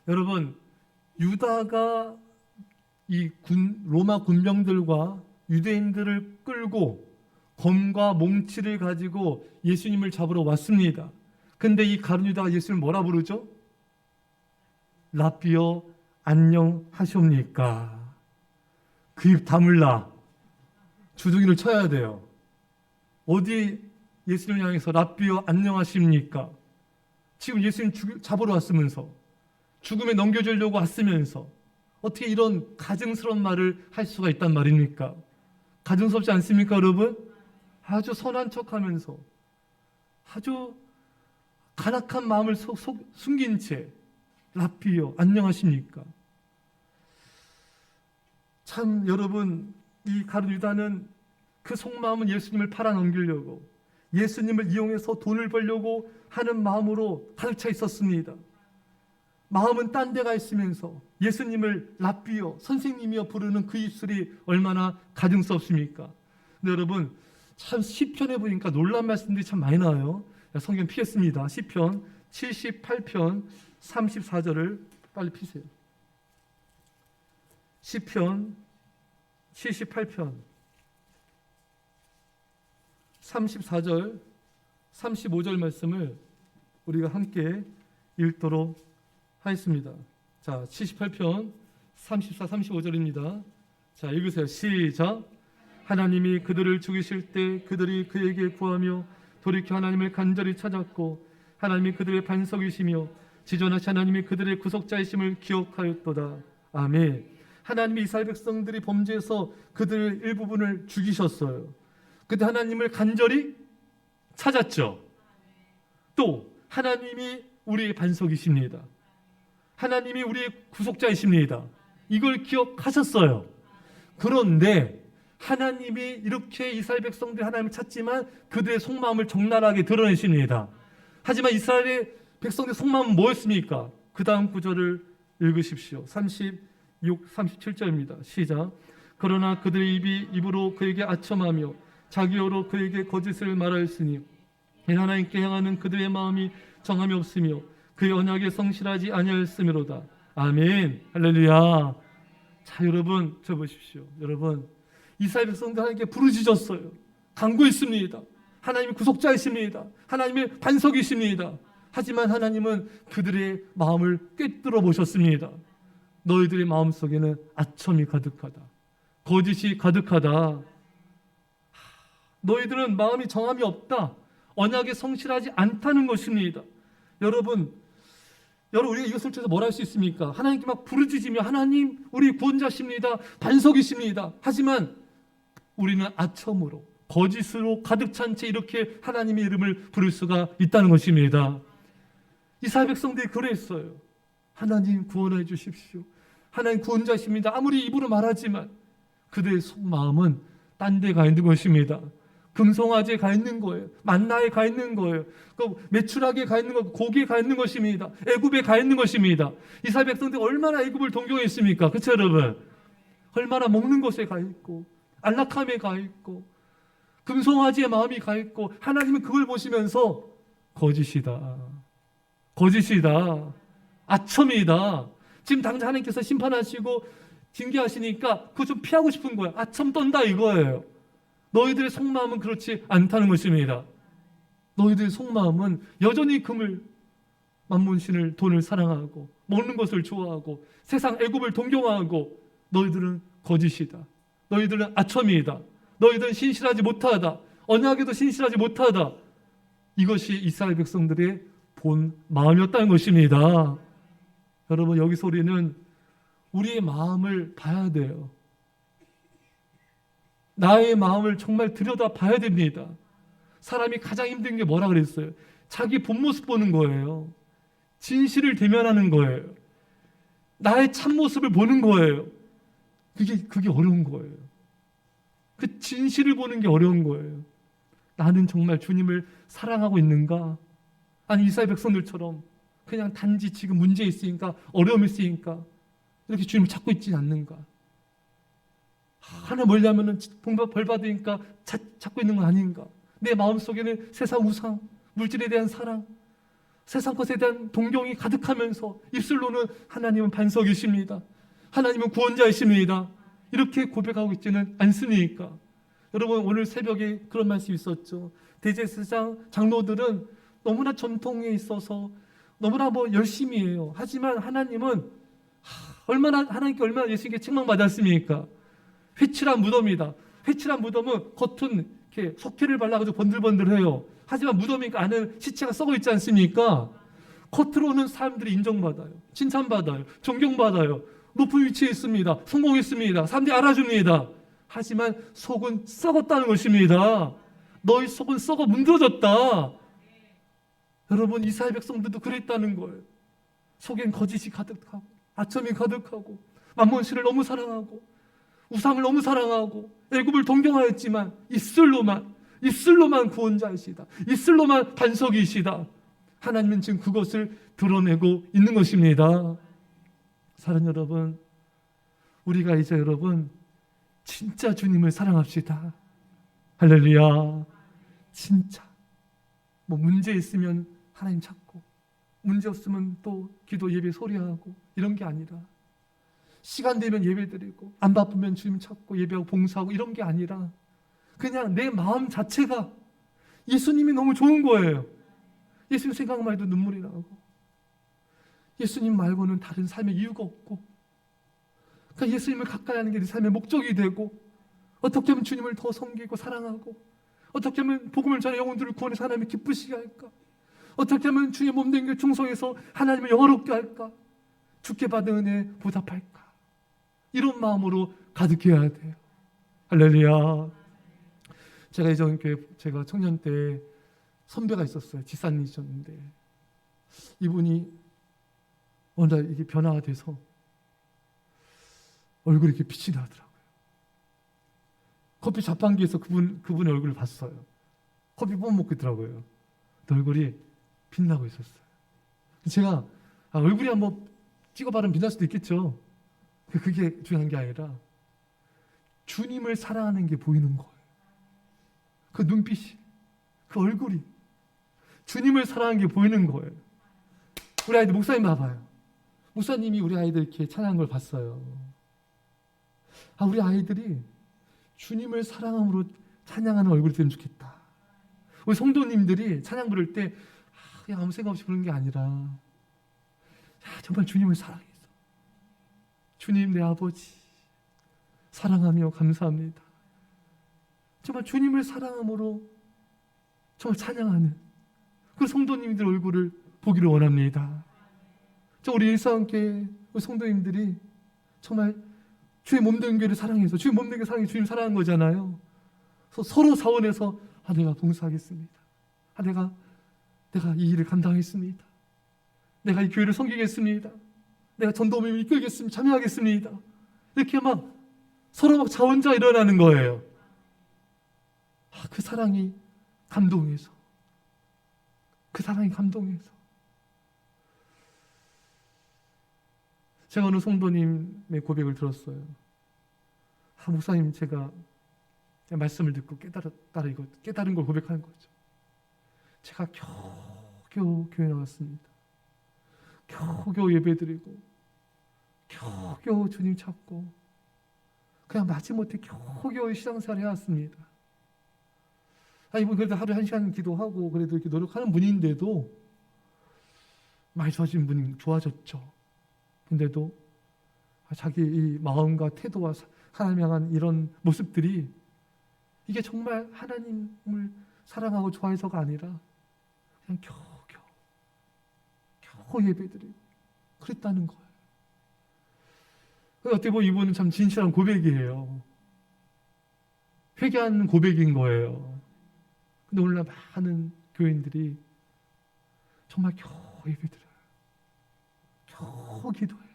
여러분, 유다가 이 로마 군병들과 유대인들을 끌고 검과 몽치를 가지고 예수님을 잡으러 왔습니다. 근데 이 가룟 유다가 예수님을 뭐라 부르죠? 라삐여 안녕하시옵니까? 그 입 다물라. 주둥이를 쳐야 돼요. 어디 예수님을 향해서 라삐여 안녕하십니까? 지금 예수님 잡으러 왔으면서, 죽음에 넘겨주려고 왔으면서 어떻게 이런 가증스러운 말을 할 수가 있단 말입니까? 가증스럽지 않습니까, 여러분? 아주 선한 척하면서 아주 간악한 마음을 숨긴 채 라삐여 안녕하십니까? 참 여러분, 이 가룟 유다는 그 속마음은 예수님을 팔아넘기려고, 예수님을 이용해서 돈을 벌려고 하는 마음으로 가득 차 있었습니다. 마음은 딴 데가 있으면서 예수님을 라삐여 선생님이여 부르는 그 입술이 얼마나 가증스럽습니까? 근데 여러분, 참 시편에 보니까 놀라운 말씀들이 참 많이 나와요. 성경 피했습니다. 시편 78편 34절을 빨리 피세요. 시편 78편 34절 35절 말씀을 우리가 함께 읽도록 하겠습니다. 자, 78편 34, 35절입니다. 자, 읽으세요. 시작. 하나님이 그들을 죽이실 때 그들이 그에게 구하며 돌이켜 하나님을 간절히 찾았고, 하나님이 그들의 반석이시며 지존하신 하나님이 그들의 구속자이심을 기억하였도다. 아멘. 하나님이 이스라엘 백성들이 범죄해서 그들 일부분을 죽이셨어요. 그때 하나님을 간절히 찾았죠. 또 하나님이 우리의 반석이십니다. 하나님이 우리의 구속자이십니다. 이걸 기억하셨어요. 그런데 하나님이 이렇게 이스라엘 백성들이 하나님을 찾지만 그들의 속마음을 적나라하게 드러내십니다. 하지만 이스라엘의 백성들의 속마음은 뭐였습니까? 그 다음 구절을 읽으십시오. 36, 37절입니다. 시작. 그러나 그들의 입으로 그에게 아첨하며 자기어로 그에게 거짓을 말하였으니 하나님께 향하는 그들의 마음이 정함이 없으며 그의 언약에 성실하지 아니하였으므로다. 아멘. 할렐루야. 자, 여러분, 저 보십시오. 여러분, 이스라엘 백성들 하나님께 부르짖었어요. 간구했습니다. 하나님이 구속자이십니다. 하나님의 반석이십니다. 하지만 하나님은 그들의 마음을 꿰뚫어 보셨습니다. 너희들의 마음속에는 아첨이 가득하다. 거짓이 가득하다. 너희들은 마음이 정함이 없다. 언약에 성실하지 않다는 것입니다. 여러분, 우리가 이것을 통해서 뭘 할 수 있습니까? 하나님께 막 부르짖으며 하나님, 우리 구원자십니다. 반석이십니다. 하지만 우리는 아첨으로, 거짓으로 가득 찬 채 이렇게 하나님의 이름을 부를 수가 있다는 것입니다. 이스라엘 백성들이 그랬어요. 하나님 구원해 주십시오. 하나님 구원자십니다. 아무리 입으로 말하지만 그들의 속마음은 딴 데 가 있는 것입니다. 금송아지에 가 있는 거예요. 만나에 가 있는 거예요. 그 메추라기에 가 있는 거, 고기에 가 있는 것입니다. 애굽에 가 있는 것입니다. 이스라엘 백성들이 얼마나 애굽을 동경했습니까? 그렇죠, 여러분? 얼마나 먹는 것에 가 있고 안락함에 가 있고 금송아지의 마음이 가 있고, 하나님은 그걸 보시면서 거짓이다. 거짓이다. 아첨이다. 지금 당장 하나님께서 심판하시고 징계하시니까 그거 좀 피하고 싶은 거야. 아첨 떤다 이거예요. 너희들의 속마음은 그렇지 않다는 것입니다. 너희들의 속마음은 여전히 금을, 만문신을, 돈을 사랑하고 먹는 것을 좋아하고 세상 애굽을 동경하고, 너희들은 거짓이다. 너희들은 아첨이다. 너희들은 신실하지 못하다. 언약에도 신실하지 못하다. 이것이 이스라엘 백성들의 본 마음이었다는 것입니다. 여러분, 여기서 우리는 우리의 마음을 봐야 돼요. 나의 마음을 정말 들여다 봐야 됩니다. 사람이 가장 힘든 게 뭐라 그랬어요? 자기 본 모습 보는 거예요. 진실을 대면하는 거예요. 나의 참모습을 보는 거예요. 그게 어려운 거예요. 그 진실을 보는 게 어려운 거예요. 나는 정말 주님을 사랑하고 있는가? 아니, 이스라엘 백성들처럼 그냥 단지 지금 문제 있으니까, 어려움이 있으니까 이렇게 주님을 찾고 있지 않는가? 하나 멀리하면 벌 받으니까 찾고 있는 건 아닌가? 내 마음속에는 세상 우상, 물질에 대한 사랑, 세상 것에 대한 동경이 가득하면서 입술로는 하나님은 반석이십니다, 하나님은 구원자이십니다, 이렇게 고백하고 있지는 않습니까? 여러분, 오늘 새벽에 그런 말씀이 있었죠. 대제사장 장로들은 너무나 전통에 있어서 너무나 열심히 해요. 하지만 하나님은 하나님께 얼마나 예수님께 책망받았습니까? 회칠한 무덤이다. 회칠한 무덤은 겉은 이렇게 석회를 발라가지고 번들번들해요. 하지만 무덤이니까 안은 시체가 썩어 있지 않습니까? 겉으로는 사람들이 인정받아요, 칭찬받아요, 존경받아요, 높은 위치에 있습니다, 성공했습니다, 사람들이 알아줍니다. 하지만 속은 썩었다는 것입니다. 너희 속은 썩어 문드러졌다. 여러분, 이스라엘 백성들도 그랬다는 거예요. 속엔 거짓이 가득하고 아첨이 가득하고 만몬신을 너무 사랑하고 우상을 너무 사랑하고 애굽을 동경하였지만 입술로만 구원자이시다, 입술로만 반석이시다. 하나님은 지금 그것을 드러내고 있는 것입니다. 사랑하는 여러분, 우리가 이제 여러분 진짜 주님을 사랑합시다. 할렐루야. 진짜 문제 있으면 하나님 찾고, 문제 없으면 또 기도 예배 소리하고 이런 게 아니라, 시간 되면 예배 드리고 안 바쁘면 주님 찾고 예배하고 봉사하고 이런 게 아니라, 그냥 내 마음 자체가 예수님이 너무 좋은 거예요. 예수님 생각만 해도 눈물이 나고, 예수님 말고는 다른 삶의 이유가 없고, 그러니까 예수님을 가까이 하는 게 내 삶의 목적이 되고, 어떻게 하면 주님을 더 섬기고 사랑하고, 어떻게 하면 복음을 전해 영혼들을 구원해서 하나님을 기쁘시게 할까, 어떻게 하면 주의 몸된 게 충성해서 하나님을 영화롭게 할까, 주께 받은 은혜 보답할까, 이런 마음으로 가득해야 돼요. 할렐루야. 제가 예전 교회, 제가 청년 때 선배가 있었어요. 지사님이셨는데 이분이 어느 날 이게 변화가 돼서 얼굴이 이렇게 빛이 나더라고요. 커피 자판기에서 그분의 얼굴을 봤어요. 커피 뿜어먹고 있더라고요. 얼굴이 빛나고 있었어요. 제가 얼굴이 한번 찍어 바르면 빛날 수도 있겠죠. 그게 중요한 게 아니라 주님을 사랑하는 게 보이는 거예요. 그 눈빛이, 그 얼굴이 주님을 사랑하는 게 보이는 거예요. 우리 아이들 목사님 봐봐요. 목사님이 우리 아이들 이렇게 찬양한 걸 봤어요. 우리 아이들이 주님을 사랑함으로 찬양하는 얼굴이 되면 좋겠다. 우리 성도님들이 찬양 부를 때 그냥 아무 생각 없이 부르는 게 아니라, 정말 주님을 사랑해서, 주님 내 아버지 사랑하며 감사합니다, 정말 주님을 사랑함으로 정말 찬양하는 그 성도님들 얼굴을 보기를 원합니다. 우리 일사함께 우리 성도님들이 정말 주의 몸된 교회를 사랑해서, 주의 몸된 교회 사랑해서 주님 사랑한 거잖아요. 그래서 서로 사원해서 내가 봉사하겠습니다, 내가 이 일을 감당하겠습니다, 내가 이 교회를 섬기겠습니다, 내가 전도모임을 이끌겠습니다, 참여하겠습니다, 이렇게 서로 자원자 일어나는 거예요. 그 사랑이 감동해서, 제가 어느 성도님의 고백을 들었어요. 목사님, 제가 말씀을 듣고 깨달은 걸 고백하는 거죠. 제가 겨우 교회 나왔습니다. 겨우 예배드리고 겨우 주님 찾고 그냥 마지못해 겨우 신앙생활 해왔습니다. 이분 그래도 하루에 1시간 기도하고 그래도 이렇게 노력하는 분인데도 많이 좋아졌죠. 근데도 자기 이 마음과 태도와 하나님 향한 이런 모습들이 이게 정말 하나님을 사랑하고 좋아해서가 아니라 그냥 겨우 예배드리고 그랬다는 거예요. 어떻게 보면 이분은 참 진실한 고백이에요. 회개하는 고백인 거예요. 근데 오늘날 많은 교인들이 정말 겨우 예배드려요, 겨우 기도해요,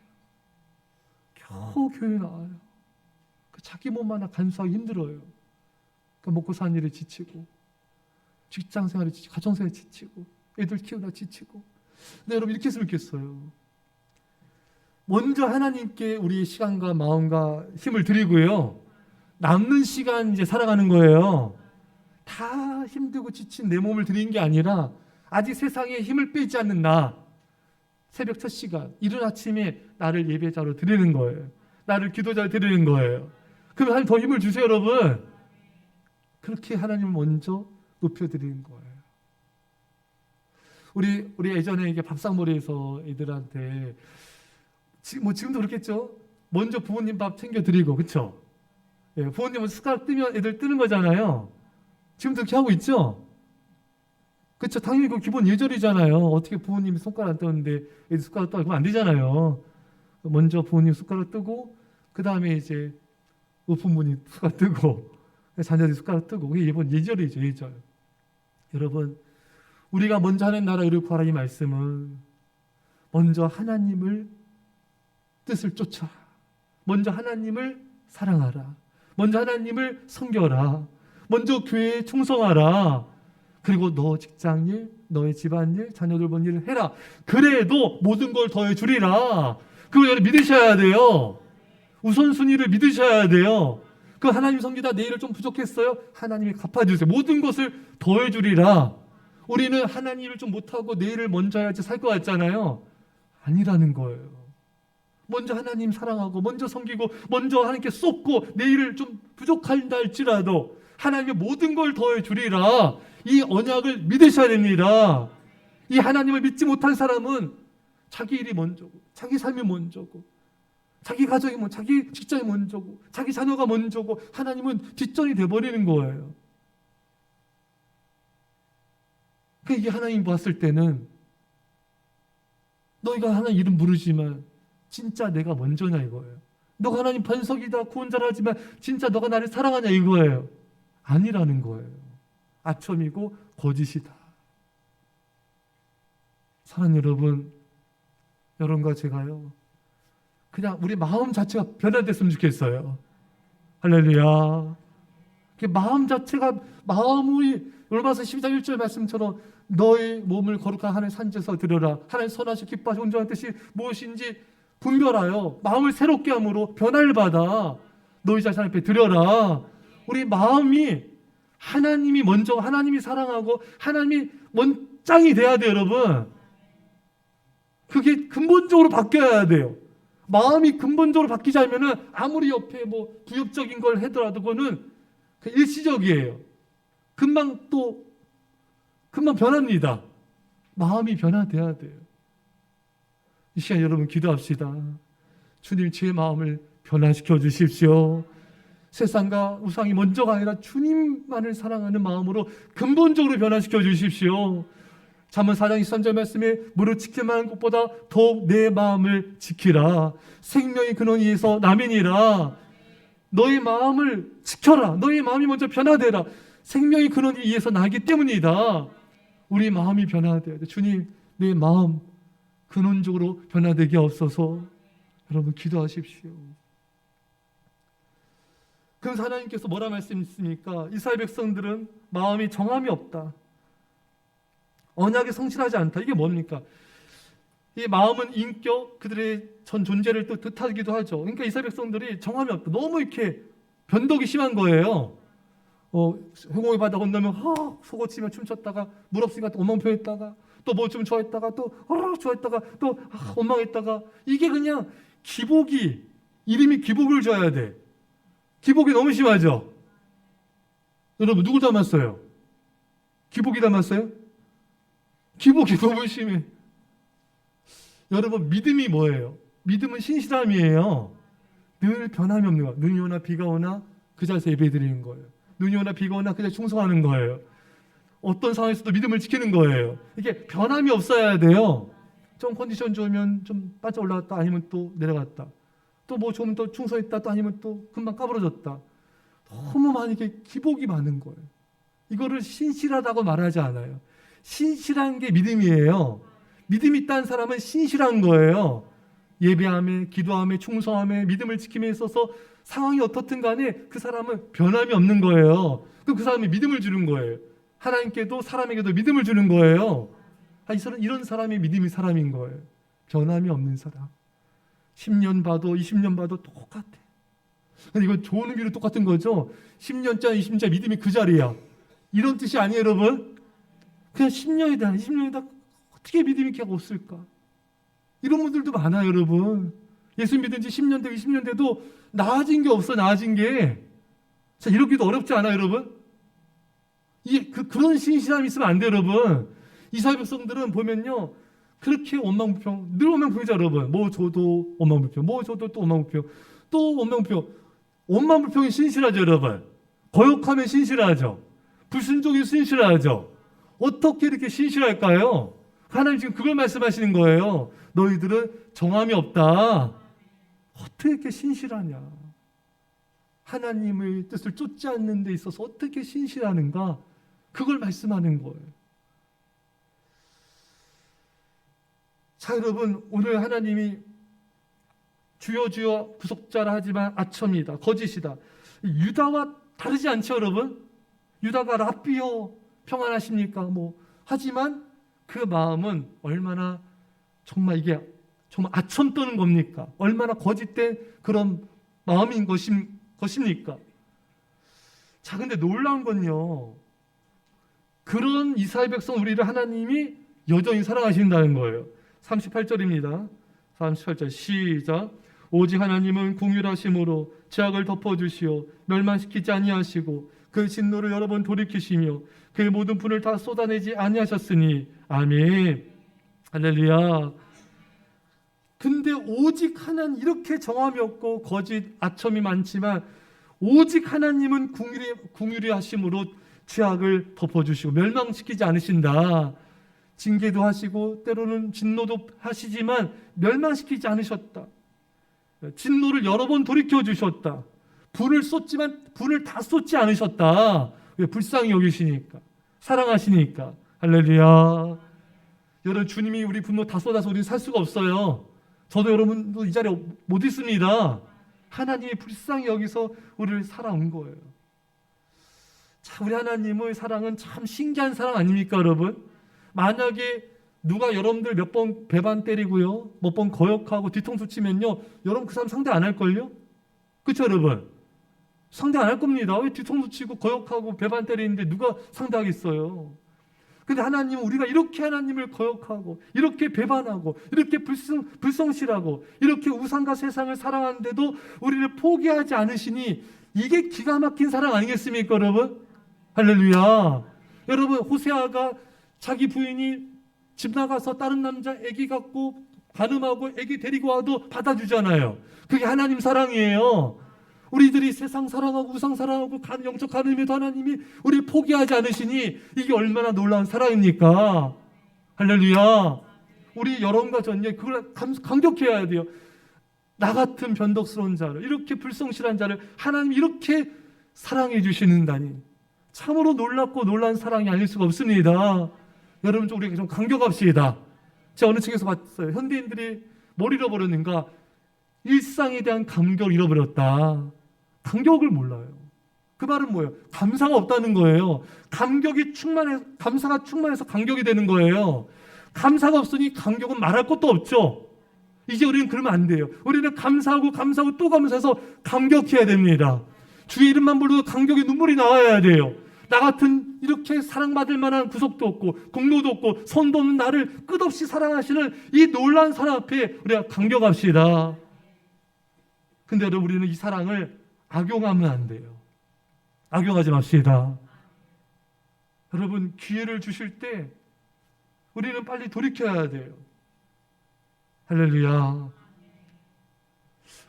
겨우 교회 나와요. 자기 몸 하나 간수하기 힘들어요. 먹고 사는 일에 지치고, 직장생활에 지치고, 가정생활에 지치고, 애들 키우다 지치고. 근데 여러분, 이렇게 했으면 좋겠어요. 먼저 하나님께 우리의 시간과 마음과 힘을 드리고요, 남는 시간 이제 살아가는 거예요. 다 힘들고 지친 내 몸을 드리는 게 아니라 아직 세상에 힘을 빼지 않는 나, 새벽 첫 시간, 이른 아침에 나를 예배자로 드리는 거예요. 나를 기도자로 드리는 거예요. 그럼 하나님 더 힘을 주세요, 여러분. 그렇게 하나님을 먼저 높여드리는 거예요. 우리 예전에 이게 밥상머리에서 애들한테 지금도 그렇겠죠. 먼저 부모님 밥 챙겨드리고, 그렇죠? 예, 부모님은 숟가락 뜨면 애들 뜨는 거잖아요. 지금도 그렇게 하고 있죠. 그렇죠. 당연히 그 기본 예절이잖아요. 어떻게 부모님이 손가락 안 뜨는데 애들 숟가락 떠 그러면 안 되잖아요. 먼저 부모님 숟가락 뜨고 그 다음에 이제 부모님 숟가락 뜨고 자녀들이 숟가락 뜨고 그게 이번 예절이죠. 예절. 여러분, 우리가 먼저 하는 나라 이를 구하라 이 말씀은 먼저 하나님을 뜻을 쫓아, 먼저 하나님을 사랑하라, 먼저 하나님을 섬겨라, 먼저 교회에 충성하라, 그리고 너 직장일, 너의 집안일, 자녀들 본 일을 해라. 그래도 모든 걸 더해 주리라. 그걸 여러분 믿으셔야 돼요. 우선순위를 믿으셔야 돼요. 그 하나님 섬기다 내일을 좀 부족했어요? 하나님이 갚아주세요. 모든 것을 더해 주리라. 우리는 하나님을 좀 못하고 내일을 먼저 해야지 살 것 같잖아요. 아니라는 거예요. 먼저 하나님 사랑하고 먼저 섬기고 먼저 하나님께 쏟고 내일을 좀 부족한다 할지라도 하나님의 모든 걸 더해 주리라. 이 언약을 믿으셔야 됩니다. 이 하나님을 믿지 못한 사람은 자기 일이 먼저고 자기 삶이 먼저고 자기 가정이 먼저, 자기 직장이 먼저고 자기 자녀가 먼저고 하나님은 뒷전이 돼버리는 거예요. 이게 하나님 봤을 때는 너희가 하나님 이름 부르지만 진짜 내가 먼저냐 이거예요. 너가 하나님 반석이다 구원자라 하지만 진짜 너가 나를 사랑하냐 이거예요. 아니라는 거예요. 아첨이고 거짓이다. 사랑하는 여러분, 여러분과 제가요 그냥 우리 마음 자체가 변화됐으면 좋겠어요. 할렐루야. 마음 자체가 마음이 로마서 12장 1절 말씀처럼 너의 몸을 거룩한 하나님 산지에서 드려라. 하나님 선하시고 기뻐하시고 온전한 뜻이 무엇인지 분별하여 마음을 새롭게 함으로 변화를 받아 너희 자신 앞에 드려라. 우리 마음이 하나님이 먼저 하나님이 사랑하고 하나님이 원장이 돼야 돼요, 여러분. 그게 근본적으로 바뀌어야 돼요. 마음이 근본적으로 바뀌지 않으면은 아무리 옆에 뭐 부엽적인 걸 하더라도 그거는 일시적이에요. 금방 변합니다. 마음이 변화돼야 돼요. 이 시간 여러분 기도합시다. 주님 제 마음을 변화시켜 주십시오. 세상과 우상이 먼저가 아니라 주님만을 사랑하는 마음으로 근본적으로 변화시켜 주십시오. 잠언 4장 23절 말씀에 무릇 지킬 만한 것보다 더욱 내 마음을 지키라. 생명의 근원이에서 남이니라. 너의 마음을 지켜라. 너의 마음이 먼저 변화되라. 생명의 근원이 이에서 나기 때문이다. 우리 마음이 변화돼야 돼. 주님 내 마음 근원적으로 변화되게 없어서 여러분 기도하십시오. 그래서 하나님께서 뭐라 말씀하십니까? 이스라엘 백성들은 마음이 정함이 없다. 언약에 성실하지 않다. 이게 뭡니까? 이 마음은 인격, 그들의 전 존재를 또 뜻하기도 하죠. 그러니까 이스라엘 백성들이 정함이 없다. 너무 이렇게 변덕이 심한 거예요. 회공의 바다 건너면 속옷치며 춤췄다가 물 없으니까 또 원망표했다가 또 뭐 좀 좋아했다가 또 좋아했다가 또 원망했다가 이게 그냥 기복이 이름이 기복을 줘야 돼. 기복이 너무 심하죠. 여러분 누구 닮았어요? 기복이 닮았어요? 기복이 너무 심해. 여러분 믿음이 뭐예요? 믿음은 신실함이에요. 늘 변함이 없는 거예요. 눈이 오나 비가 오나 그 자리에서 예배드리는 거예요. 눈이 오나 비가 오나 그 자리에 충성하는 거예요. 어떤 상황에서도 믿음을 지키는 거예요. 이게 변함이 없어야 돼요. 좀 컨디션 좋으면 좀 빠져 올라갔다 아니면 또 내려갔다. 또 뭐 좀 더 충성했다 또 아니면 또 금방 까부러졌다. 너무 많이 이게 기복이 많은 거예요. 이거를 신실하다고 말하지 않아요. 신실한 게 믿음이에요. 믿음이 있다는 사람은 신실한 거예요. 예배함에, 기도함에, 충성함에, 믿음을 지킴에 있어서 상황이 어떻든 간에 그 사람은 변함이 없는 거예요. 그럼 그 사람이 믿음을 주는 거예요. 하나님께도 사람에게도 믿음을 주는 거예요. 이런 사람이 믿음이 사람인 거예요. 변함이 없는 사람. 10년 봐도 20년 봐도 똑같아. 근데 이건 좋은 의미로 똑같은 거죠. 10년짜 20년짜 믿음이 그 자리야. 이런 뜻이 아니에요, 여러분. 그냥 10년이다, 20년이다. 어떻게 믿음이 이렇게 없을까? 이런 분들도 많아요, 여러분. 예수 믿은 지 10년 되고 20년 돼도 나아진 게 없어, 나아진 게. 자, 이러기도 어렵지 않아요, 여러분? 그런 신실함이 있으면 안 돼요, 여러분. 이스라엘 백성들은 보면요, 그렇게 원망불평, 늘 원망불평이죠, 여러분. 뭐 줘도 원망불평, 뭐 줘도 또 원망불평, 또 원망불평. 원망불평이 신실하죠, 여러분. 거역하면 신실하죠. 불순종이 신실하죠. 어떻게 이렇게 신실할까요? 하나님 지금 그걸 말씀하시는 거예요. 너희들은 정함이 없다. 어떻게 이렇게 신실하냐? 하나님의 뜻을 쫓지 않는 데 있어서 어떻게 신실하는가? 그걸 말씀하는 거예요. 자, 여러분, 오늘 하나님이 주여 주여 구속자라 하지만 아첨이다, 거짓이다. 유다와 다르지 않죠, 여러분? 유다가 랍비여 평안하십니까? 하지만 그 마음은 얼마나 정말 이게 정말 아첨 떠는 겁니까? 얼마나 거짓된 그런 마음인 것입니까? 자, 근데 놀라운 건요, 그런 이스라엘 백성 우리를 하나님이 여전히 사랑하신다는 거예요. 38절입니다. 38절 시작. 오직 하나님은 긍휼하심으로 죄악을 덮어주시어 멸망시키지 아니하시고 그 진노를 여러 번 돌이키시며 그의 모든 분을 다 쏟아내지 아니하셨으니 아멘. 할렐루야. 근데 오직 하나님, 이렇게 정함이 없고 거짓 아첨이 많지만 오직 하나님은 긍휼히 하심으로 죄악을 덮어주시고 멸망시키지 않으신다. 징계도 하시고 때로는 진노도 하시지만 멸망시키지 않으셨다. 진노를 여러 번 돌이켜주셨다. 분을 쏟지만 분을 다 쏟지 않으셨다. 왜? 불쌍히 여기시니까, 사랑하시니까. 할렐루야. 여러분, 주님이 우리 분노 다 쏟아서 우리는 살 수가 없어요. 저도 여러분도 이 자리에 못 있습니다. 하나님이 불쌍히 여기서 우리를 살아온 거예요. 자, 우리 하나님의 사랑은 참 신기한 사랑 아닙니까, 여러분? 만약에 누가 여러분들 몇 번 배반 때리고요, 몇 번 거역하고 뒤통수 치면요, 여러분 그 사람 상대 안 할걸요? 그렇죠, 여러분? 상대 안 할 겁니다. 왜 뒤통수 치고 거역하고 배반 때리는데 누가 상대하겠어요? 근데 하나님은 우리가 이렇게 하나님을 거역하고 이렇게 배반하고 이렇게 불성실하고 이렇게 우상과 세상을 사랑하는데도 우리를 포기하지 않으시니 이게 기가 막힌 사랑 아니겠습니까, 여러분? 할렐루야. 여러분, 호세아가 자기 부인이 집 나가서 다른 남자 애기 갖고 간음하고 애기 데리고 와도 받아주잖아요. 그게 하나님 사랑이에요. 우리들이 세상 사랑하고 우상 사랑하고 영적 간음에도 하나님이 우리 포기하지 않으시니 이게 얼마나 놀라운 사랑입니까? 할렐루야. 우리 여러분과 전에 그걸 감격해야 돼요. 나 같은 변덕스러운 자를, 이렇게 불성실한 자를 하나님이 이렇게 사랑해 주시는다니 참으로 놀랍고 놀라운 사랑이 아닐 수가 없습니다. 여러분, 좀 우리가 좀 감격합시다. 제가 어느 책에서 봤어요. 현대인들이 뭘 잃어버렸는가? 일상에 대한 감격을 잃어버렸다. 감격을 몰라요. 그 말은 뭐예요? 감사가 없다는 거예요. 감사가 충만해서 감격이 되는 거예요. 감사가 없으니 감격은 말할 것도 없죠. 이제 우리는 그러면 안 돼요. 우리는 감사하고 또 감사해서 감격해야 됩니다. 주의 이름만 불러도 감격의 눈물이 나와야 돼요. 나 같은 이렇게 사랑받을 만한 구속도 없고 공로도 없고 선도 없는 나를 끝없이 사랑하시는 이 놀라운 사랑 앞에 우리가 감격합시다. 근데 여러분, 우리는 이 사랑을 악용하면 안 돼요. 악용하지 맙시다. 여러분, 기회를 주실 때 우리는 빨리 돌이켜야 돼요. 할렐루야.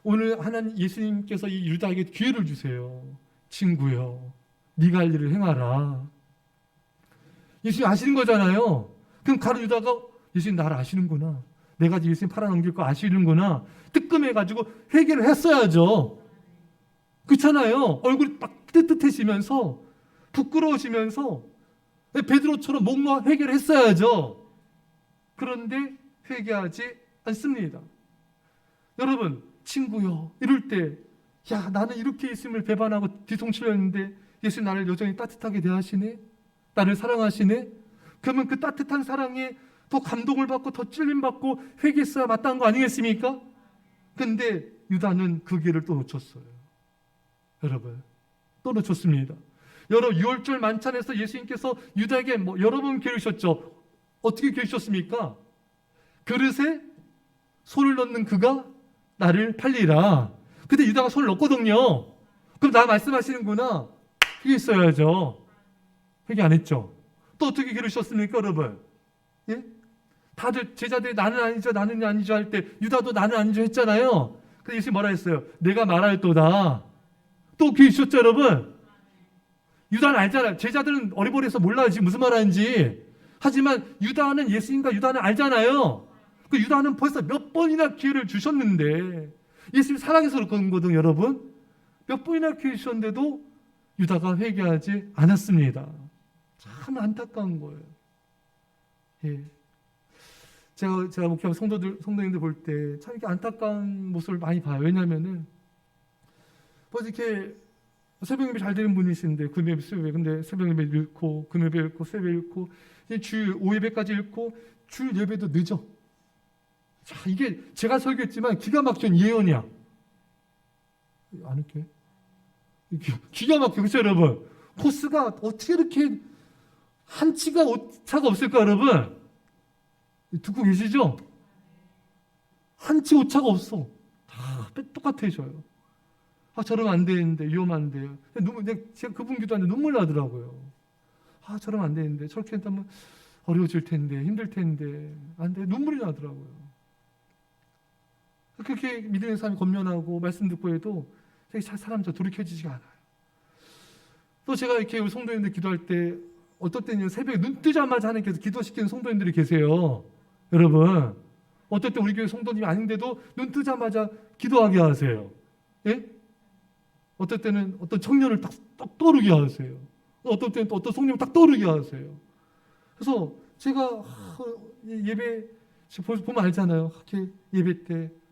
오늘 하나님, 예수님께서 이 유다에게 기회를 주세요. 친구요, 네가 할 일을 행하라. 예수님 아시는 거잖아요. 그럼 가룟 유다가 예수님 나를 아시는구나, 내가 예수님 팔아넘길 거 아시는구나, 뜨끔해가지고 회개를 했어야죠. 그렇잖아요. 얼굴이 막 뜨뜻해지면서 부끄러워지면서 베드로처럼 목 놓아 회개를 했어야죠. 그런데 회개하지 않습니다. 여러분, 친구요, 이럴 때, 야, 나는 이렇게 예수님을 배반하고 뒤통수를 했는데 예수님 나를 여전히 따뜻하게 대하시네, 나를 사랑하시네. 그러면 그 따뜻한 사랑에 더 감동을 받고 더 찔림받고 회개했어야 마땅한 거 아니겠습니까? 근데 유다는 그 기회를 또 놓쳤어요. 여러분, 또 놓쳤습니다. 여러 유월절 만찬에서 예수님께서 유다에게 여러 번 기르셨죠. 어떻게 기르셨습니까? 그릇에 손을 넣는 그가 나를 팔리라. 근데 유다가 손을 넣거든요. 그럼 나 말씀하시는구나. 그게 있어야죠. 회개 안 했죠. 또 어떻게 기르셨습니까, 여러분? 예? 다들 제자들이 나는 아니죠, 나는 아니죠 할 때 유다도 나는 아니죠 했잖아요. 근데 예수님 뭐라 했어요? 내가 말할도다. 또 기르셨죠, 여러분? 유다는 알잖아요. 제자들은 어리버리해서 몰라요, 지금 무슨 말 하는지. 하지만 유다는 예수님과 유다는 알잖아요. 그 유다는 벌써 몇 번이나 기회를 주셨는데, 예수님 사랑해서 그런 거거든요, 여러분. 몇 번이나 기회 주셨는데도 유다가 회개하지 않았습니다. 참 안타까운 거예요. 예. 제가 목회하면 성도님들 볼 때 참 이렇게 안타까운 모습을 많이 봐요. 왜냐면은, 벌써 이렇게 새벽 예배 잘 되는 분이신데, 금요일, 수요일, 근데 새벽 예배 읽고, 금요일 예배 읽고, 수요일 예배 읽고, 주일 5예배까지 읽고, 주일 예배도 늦어. 자, 이게 제가 설교했지만 기가 막힌 예언이야. 안 할게. 기가 막혀, 그렇죠, 여러분? 코스가 어떻게 이렇게 한치가 오차가 없을까, 여러분? 듣고 계시죠? 한치 오차가 없어. 다 똑같아져요. 아, 저러면 안 되는데, 위험한데요. 제가 그분 기도하는데 눈물 나더라고요. 아, 저러면 안 되는데, 저렇게 한다면 어려워질 텐데, 힘들 텐데, 안 돼. 눈물이 나더라고요. 그렇게 믿음의 사람이 권면하고 말씀 듣고 해도 사람들 돌이켜지지가 않아요. 또 제가 이렇게 우리 성도님들 기도할 때 어떨 때는 새벽에 눈 뜨자마자 하나님께서 기도시키는 성도님들이 계세요. 여러분, 어떨 때 우리 교회 성도님이 아닌데도 눈 뜨자마자 기도하게 하세요. 예? 어떨 때는 어떤 청년을 딱 떠오르게 하세요. 어떨 때는 또 어떤 성령을 딱 떠오르게 하세요. 그래서 제가 예배 보면 알잖아요. 이렇게 예배 때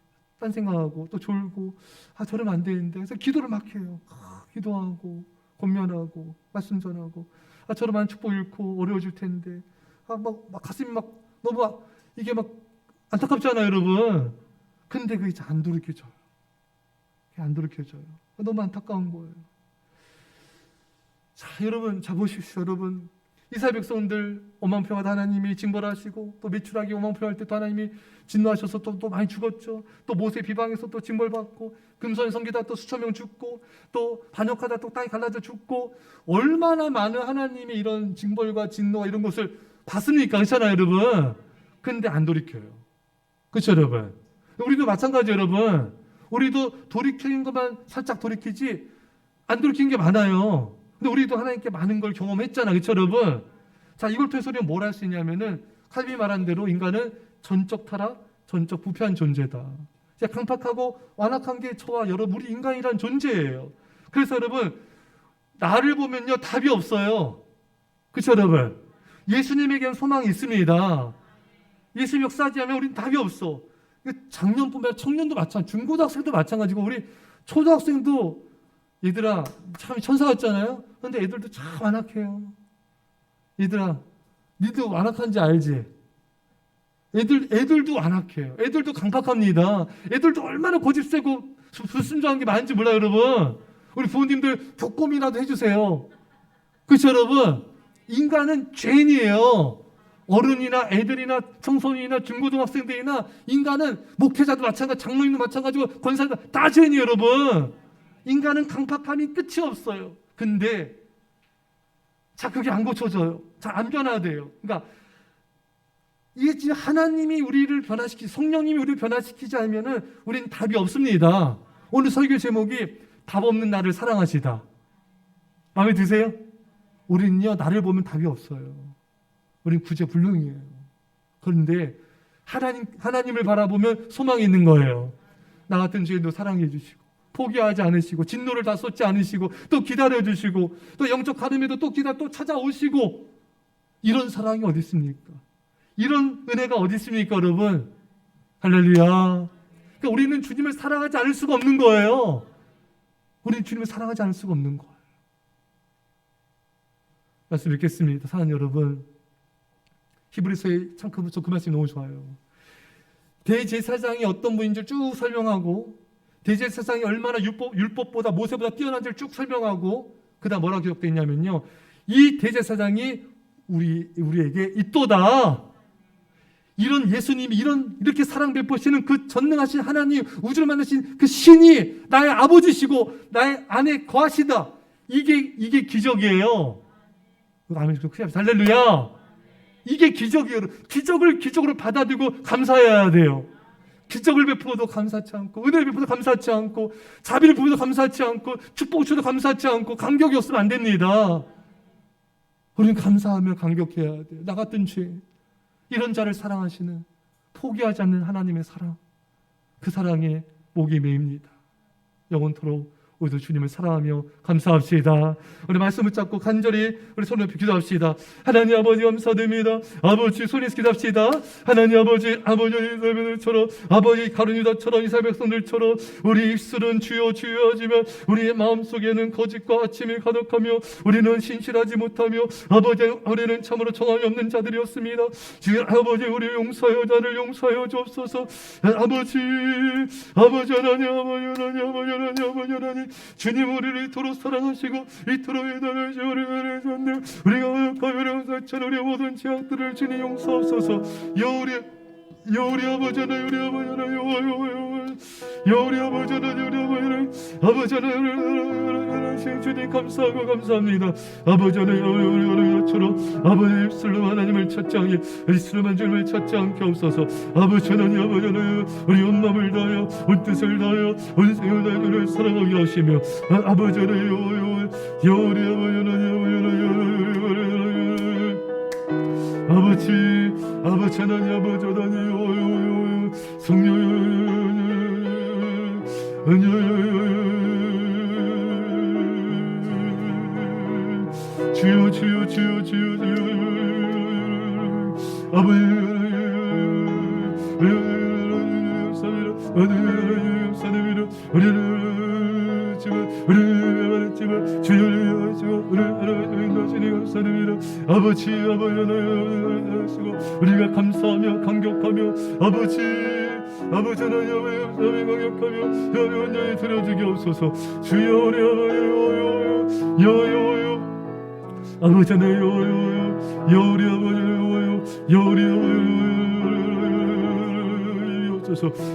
딴 생각하고 또 졸고, 아, 저러면 안 되는데. 그래서 기도를 막 해요. 기도하고 권면하고 말씀 전하고, 아, 저러면 축복 잃고 어려워질 텐데. 아, 막 가슴이 막 너무 이게 막 안타깝잖아요, 여러분. 근데 그게 안 돌이켜져요. 안 돌이켜져요. 너무 안타까운 거예요. 자, 여러분, 자 보십시오, 여러분. 이스라엘 백성들 오만평하다 하나님이 징벌하시고, 또 메추라기 오만평할 때 또 하나님이 진노하셔서 또 많이 죽었죠. 또 모세 비방에서 또 징벌받고, 금손 섬기다 또 수천 명 죽고, 또 반역하다 또 땅이 갈라져 죽고, 얼마나 많은 하나님의 이런 징벌과 진노와 이런 것을 봤습니까? 그렇잖아요, 여러분. 근데 안 돌이켜요. 그렇죠, 여러분. 우리도 마찬가지예요, 여러분. 우리도 돌이키는 것만 살짝 돌이키지 안 돌이키는 게 많아요. 근데 우리도 하나님께 많은 걸 경험했잖아요, 그렇죠, 여러분? 자, 이걸 통해서 우리가 뭘 할 수 있냐면은 칼빈이 말한 대로 인간은 전적 타락, 전적 부패한 존재다. 강팍하고 완악한 게 저와 여러분, 우리 인간이란 존재예요. 그래서 여러분, 나를 보면요 답이 없어요. 그렇죠, 여러분? 예수님에게는 소망이 있습니다. 예수님 역사하지 않으면 우리는 답이 없어. 작년뿐만 아니라 청년도 마찬가지, 중고등학생도 마찬가지고, 우리 초등학생도 얘들아 참 천사 같잖아요. 근데 애들도 참 완악해요. 얘들아, 니도 완악한지 알지? 애들도 완악해요. 애들도 강팍합니다. 애들도 얼마나 고집세고 불순종한 게 많은지 몰라요, 여러분. 우리 부모님들 독고미라도 해주세요. 그렇죠, 여러분? 인간은 죄인이에요. 어른이나 애들이나 청소년이나 중고등학생들이나 인간은 목회자도 마찬가지, 장로님도 마찬가지고 권사도 다 죄인이에요, 여러분. 인간은 강팍함이 끝이 없어요. 근데 자, 그게 안 고쳐져요. 잘 안 변화돼요. 그러니까 이게 지금 하나님이 우리를 성령님이 우리를 변화시키지 않으면은 우리는 답이 없습니다. 오늘 설교 제목이 답 없는 나를 사랑하시다. 마음에 드세요? 우리는요, 나를 보면 답이 없어요. 우리는 구제불능이에요. 그런데 하나님을 바라보면 소망이 있는 거예요. 나 같은 죄인도 사랑해 주시고, 포기하지 않으시고, 진노를 다 쏟지 않으시고, 또 기다려 주시고, 또 영적 가늠에도 또 찾아오시고, 이런 사랑이 어디 있습니까? 이런 은혜가 어디 있습니까, 여러분? 할렐루야. 그러니까 우리는 주님을 사랑하지 않을 수가 없는 거예요. 우리는 주님을 사랑하지 않을 수가 없는 거예요. 말씀 읽겠습니다. 사랑하는 여러분, 히브리서에 참 그 말씀이 너무 좋아요. 대제사장이 어떤 분인지 쭉 설명하고, 대제사장이 얼마나 율법보다 모세보다 뛰어난지를 쭉 설명하고, 그다음 뭐라고 기록되어 있냐면요, 이 대제사장이 우리에게 있도다. 이런 예수님이 이렇게 사랑 베푸시는 그 전능하신 하나님, 우주를 만드신 그 신이 나의 아버지시고 나의 안에 거하시다. 이게 기적이에요. 아멘. 할렐루야. 이게 기적이에요. 기적으로 받아들이고 감사해야 돼요. 기적을 베풀어도 감사치 않고, 은혜를 베풀어도 감사치 않고, 자비를 부어도 감사치 않고, 축복을 줘도 감사치 않고, 감격이 없으면 안 됩니다. 우리는 감사하며 감격해야 돼요. 나 같은 죄, 이런 자를 사랑하시는, 포기하지 않는 하나님의 사랑, 그 사랑에 목이 메입니다. 영원토록 우리도 주님을 사랑하며 감사합시다. 우리 말씀을 잡고 간절히 우리 손을 높이 기도합시다. 하나님 아버지 감사드립니다. 아버지 손에 기도합시다. 하나님 아버지처럼 아버지 가룟유다처럼 이스라엘 백성들처럼 우리 입술은 주여 주여 하지만 우리의 마음속에는 거짓과 아침이 가득하며 우리는 신실하지 못하며 아버지 우리는 참으로 정함이 없는 자들이었습니다. 주여 아버지 우리 용서하여 자를 용서하여 주옵소서. 아버지 하나님 주님 우리를 이토록 사랑하시고 이토록 위대하시고 우리가 우리 모든 죄악들을 주님 용서하소서. 우리 아버지 하나님 주님 감사하고 감사합니다. 아버지 하나님 아버지 입술로 하나님을 찾지 않게 입술로만 주님을 찾지 않게 없어서 아버지 하나님 우리 온 마음을 다하여 온 뜻을 다하여 온 생을 다하여 주를 사랑하게 하시며 아버지 하나님 아버지 하나님 성령 주여 아버지 우리가 감사하며 감격하며 아버지 하나님 감격하며 연연히 들어주게 없소서. 주여 우리 아버지 하나님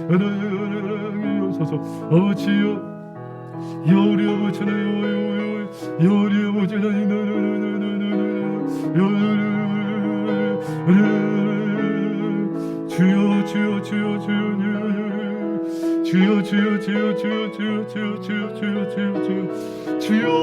우리 없소서. 아버지여 우리 아버지 하나님 우리 아버지 하나님 주여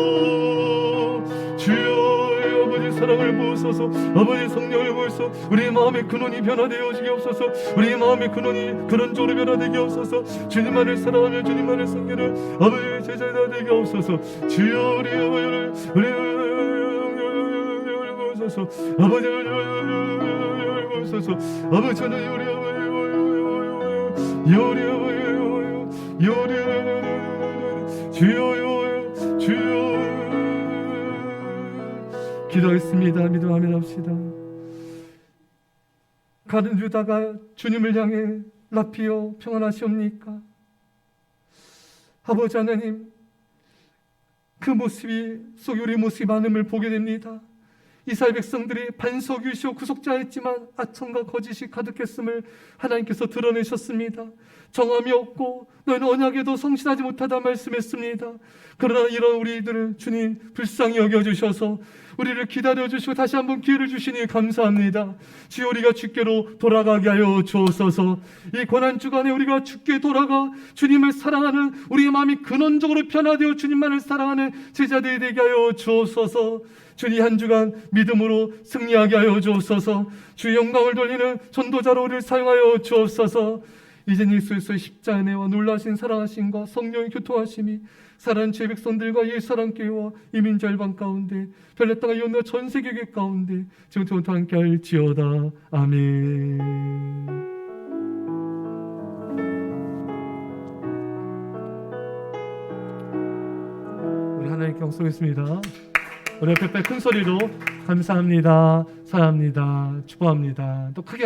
아버지 사랑을 부으소서. 아버지 성령을 부으소서. 우리의 마음의 근원이 변화되어 오시게 없소서. 우리의 마음의 근원이 그런 쪽으로 변화되게 없소서. 주님만을 사랑하며 주님만을 섬기는 아버지 제자가 되게 없소서. 주여 우리 부으소서. 아버지 부으소서. 아버지 주여 기도했습니다. 믿음 아멘 합시다. 가룟 유다가 주님을 향해 라피여 평안하시옵니까? 아버지 하나님 그 모습이 속에 우리 모습이 많음을 보게 됩니다. 이스라엘 백성들이 반석이시오 구속자였지만 아첨과 거짓이 가득했음을 하나님께서 드러내셨습니다. 정함이 없고 너희는 언약에도 성실하지 못하다 말씀했습니다. 그러나 이런 우리들을 주님 불쌍히 여겨주셔서 우리를 기다려주시고 다시 한번 기회를 주시니 감사합니다. 주여 우리가 주께로 돌아가게 하여 주옵소서. 이 고난주간에 우리가 주께 돌아가 주님을 사랑하는 우리의 마음이 근원적으로 변화되어 주님만을 사랑하는 제자들이 되게 하여 주옵소서. 주님 한 주간 믿음으로 승리하게 하여 주옵소서. 주의 영광을 돌리는 전도자로 우리를 사용하여 주옵소서. 이제 예수의 십자가의 은혜와 놀라신 사랑하심과 성령의 교통하심이 사랑하는 제 백성들과 예사랑교회와 이민자 일방 가운데 별내 땅과 이웃나라 전 세계계 가운데 지금부터 함께 할지어다. 아멘. 우리 하나님께 영성했습니다. 우리 옆에 큰 소리로 감사합니다, 사랑합니다, 축복합니다. 또 크게